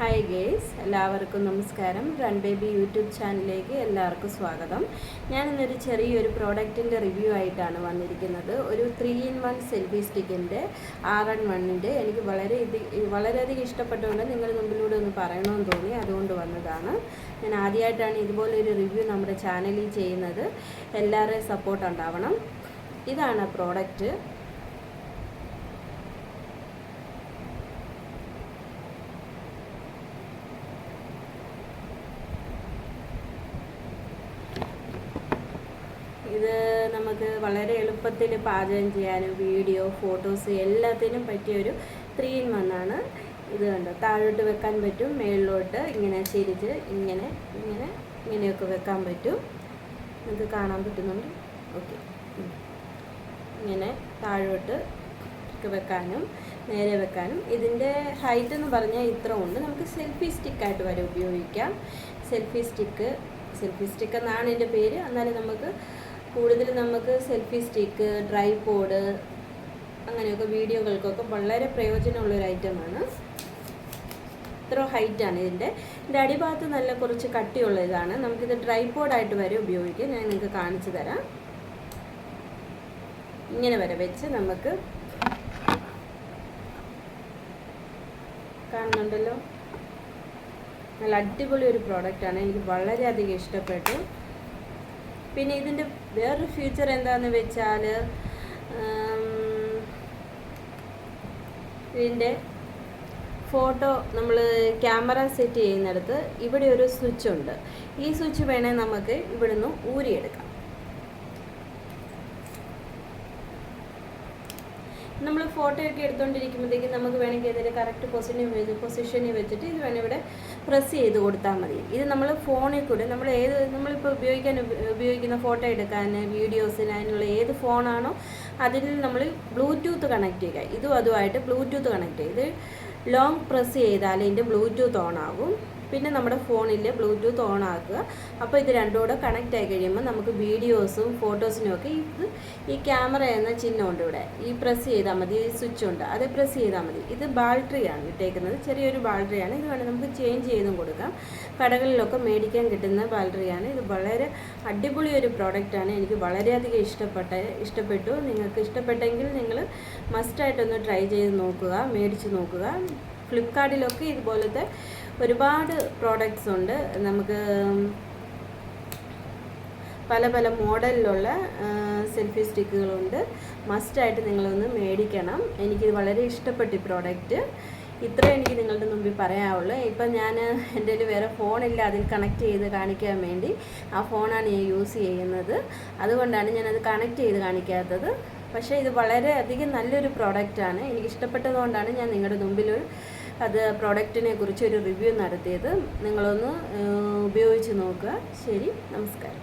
Hi guys, എല്ലാവർക്കും നമസ്കാരം. Run baby YouTube ചാനലിലേക്ക് എല്ലാവർക്കും സ്വാഗതം. ഞാനിന്നൊരു ചെറിയൊരു പ്രോഡക്റ്റിൻ്റെ റിവ്യൂ ആയിട്ടാണ് വന്നിരിക്കുന്നത്. ഒരു 3-in-1 സെൽഫി സ്റ്റിക്കിൻ്റെ R&1 എനിക്ക് വളരെയധികം ഇഷ്ടപ്പെട്ടുകൊണ്ട് നിങ്ങളുടെ മുമ്പിലൂടെ ഒന്ന് പറയണമെന്ന് തോന്നി, അതുകൊണ്ട് വന്നതാണ്. ഞാൻ ആദ്യമായിട്ടാണ് ഇതുപോലൊരു റിവ്യൂ നമ്മുടെ ചാനലിൽ ചെയ്യുന്നത്. എല്ലാവരുടെയും സപ്പോർട്ട് ഉണ്ടാവണം. ഇതാണ് പ്രോഡക്റ്റ്. ഇത് നമുക്ക് വളരെ എളുപ്പത്തിൽ പാചകം ചെയ്യാനും വീഡിയോ ഫോട്ടോസ് എല്ലാത്തിനും പറ്റിയൊരു 3-in-1 ആണ്. ഇത് കണ്ടോ, താഴോട്ട് വെക്കാൻ പറ്റും, മേളിലോട്ട് ഇങ്ങനെ ചിരിച്ച് ഇങ്ങനെയൊക്കെ വെക്കാൻ പറ്റും. നിങ്ങൾക്ക് കാണാൻ പറ്റുന്നുണ്ട്. ഓക്കെ, ഇങ്ങനെ താഴോട്ട് വെക്കാനും നേരെ വെക്കാനും. ഇതിൻ്റെ ഹൈറ്റ് എന്ന് പറഞ്ഞാൽ ഇത്ര ഉണ്ട്. നമുക്ക് സെൽഫി സ്റ്റിക്കായിട്ട് വരെ ഉപയോഗിക്കാം. സെൽഫി സ്റ്റിക്ക് എന്നാണ് ഇതിൻ്റെ പേര്. എന്നാലും നമുക്ക് നമുക്ക് സെൽഫി സ്റ്റിക്ക്, ട്രൈപോഡ് അങ്ങനെയൊക്കെ വീഡിയോകൾക്കൊക്കെ വളരെ പ്രയോജനമുള്ളൊരു ഐറ്റമാണ്. ഇത്ര ഹൈറ്റാണ് ഇതിൻ്റെ അടിഭാഗത്ത് നല്ല കുറച്ച് കട്ടിയുള്ള ഇതാണ്. നമുക്കിത് ട്രൈപോഡായിട്ട് വരെ ഉപയോഗിക്കാം. ഞാൻ നിങ്ങൾക്ക് കാണിച്ചു തരാം. ഇങ്ങനെ വരെ വെച്ച് നമുക്ക് കാണുന്നുണ്ടല്ലോ, നല്ല അടിപൊളി ഒരു പ്രോഡക്റ്റാണ്. എനിക്ക് വളരെയധികം ഇഷ്ടപ്പെട്ടു. പിന്നെ ഇതിൻ്റെ വേറൊരു ഫീച്ചർ എന്താണെന്ന് വെച്ചാൽ, ഇതിൻ്റെ ഫോട്ടോ നമ്മൾ ക്യാമറ സെറ്റ് ചെയ്യുന്നിടത്ത് ഇവിടെ ഒരു സ്വിച്ച് ഉണ്ട്. ഈ സ്വിച്ച് വേണേൽ നമുക്ക് ഇവിടുന്ന് ഊരിയെടുക്കാം. നമ്മൾ ഫോട്ടോയൊക്കെ എടുത്തുകൊണ്ടിരിക്കുമ്പോഴത്തേക്കും നമുക്ക് വേണമെങ്കിൽ ഇതിൻ്റെ കറക്റ്റ് പൊസിഷനിൽ വെച്ചിട്ട് ഇത് വേണമെങ്കിൽ ഇവിടെ പ്രസ് ചെയ്ത് കൊടുത്താൽ മതി. ഇത് നമ്മൾ ഫോണിൽ കൂടെ നമ്മളിപ്പോൾ ഉപയോഗിക്കുന്ന ഫോട്ടോ എടുക്കാൻ, വീഡിയോസിന്, അതിനുള്ള ഏത് ഫോണാണോ അതിൽ നമ്മൾ ബ്ലൂടൂത്ത് കണക്ട് ചെയ്യുക. അതുമായിട്ട് ബ്ലൂടൂത്ത് കണക്ട് ചെയ്ത് ലോങ് പ്രസ് ചെയ്താൽ ഇതിൻ്റെ ബ്ലൂടൂത്ത് ഓൺ ആകും. പിന്നെ നമ്മുടെ ഫോണിൽ ബ്ലൂടൂത്ത് ഓൺ ആക്കുക. അപ്പോൾ ഇത് രണ്ടും കൂടെ കണക്റ്റ് ആയി കഴിയുമ്പോൾ നമുക്ക് വീഡിയോസും ഫോട്ടോസിനും ഒക്കെ ഈ ക്യാമറ എന്ന ചിഹ്നമുണ്ട് ഇവിടെ. ഈ പ്രസ് ചെയ്താൽ മതി, ഈ സ്വിച്ച് ഉണ്ട്, അത് പ്രസ് ചെയ്താൽ മതി. ഇത് ബാറ്ററിയാണ് ഇട്ടേക്കുന്നത്, ചെറിയൊരു ബാറ്ററിയാണ്. ഇത് വേണമെങ്കിൽ നമുക്ക് ചേഞ്ച് ചെയ്തും കൊടുക്കാം. കടകളിലൊക്കെ മേടിക്കാൻ കിട്ടുന്ന ബാറ്ററിയാണ്. ഇത് വളരെ അടിപൊളി ഒരു പ്രോഡക്റ്റാണ്. എനിക്ക് വളരെയധികം ഇഷ്ടപ്പെട്ടു. നിങ്ങൾക്ക് ഇഷ്ടപ്പെട്ടെങ്കിൽ നിങ്ങൾ മസ്റ്റായിട്ടൊന്ന് ട്രൈ ചെയ്ത് നോക്കുക, മേടിച്ച് നോക്കുക. ഫ്ലിപ്കാർട്ടിലൊക്കെ ഇതുപോലത്തെ ഒരുപാട് പ്രോഡക്റ്റ്സ് ഉണ്ട്. നമുക്ക് പല മോഡലിലുള്ള സെൽഫി സ്റ്റിക്കുകളുണ്ട്. മസ്റ്റായിട്ട് നിങ്ങളൊന്ന് മേടിക്കണം. എനിക്കിത് വളരെ ഇഷ്ടപ്പെട്ടു ഈ പ്രോഡക്റ്റ്. ഇത്രയും എനിക്ക് നിങ്ങളുടെ മുമ്പിൽ പറയാനുള്ളൂ. ഇപ്പം ഞാൻ എൻ്റെ കയ്യിൽ വേറെ ഫോണില്ല, അതിൽ കണക്ട് ചെയ്ത് കാണിക്കാൻ വേണ്ടി ആ ഫോണാണ് ഞാൻ യൂസ് ചെയ്യുന്നത്. അതുകൊണ്ടാണ് ഞാനത് കണക്ട് ചെയ്ത് കാണിക്കാത്തത്. പക്ഷേ ഇത് വളരെയധികം നല്ലൊരു പ്രോഡക്റ്റാണ്. എനിക്ക് ഇഷ്ടപ്പെട്ടതുകൊണ്ടാണ് ഞാൻ നിങ്ങളുടെ മുമ്പിൽ പ്രോഡക്റ്റിനെ കുറിച്ച് ഒരു റിവ്യൂ നടത്തിയത്. നിങ്ങളൊന്ന് ഉപയോഗിച്ച് നോക്കുക. ശരി, നമസ്കാരം.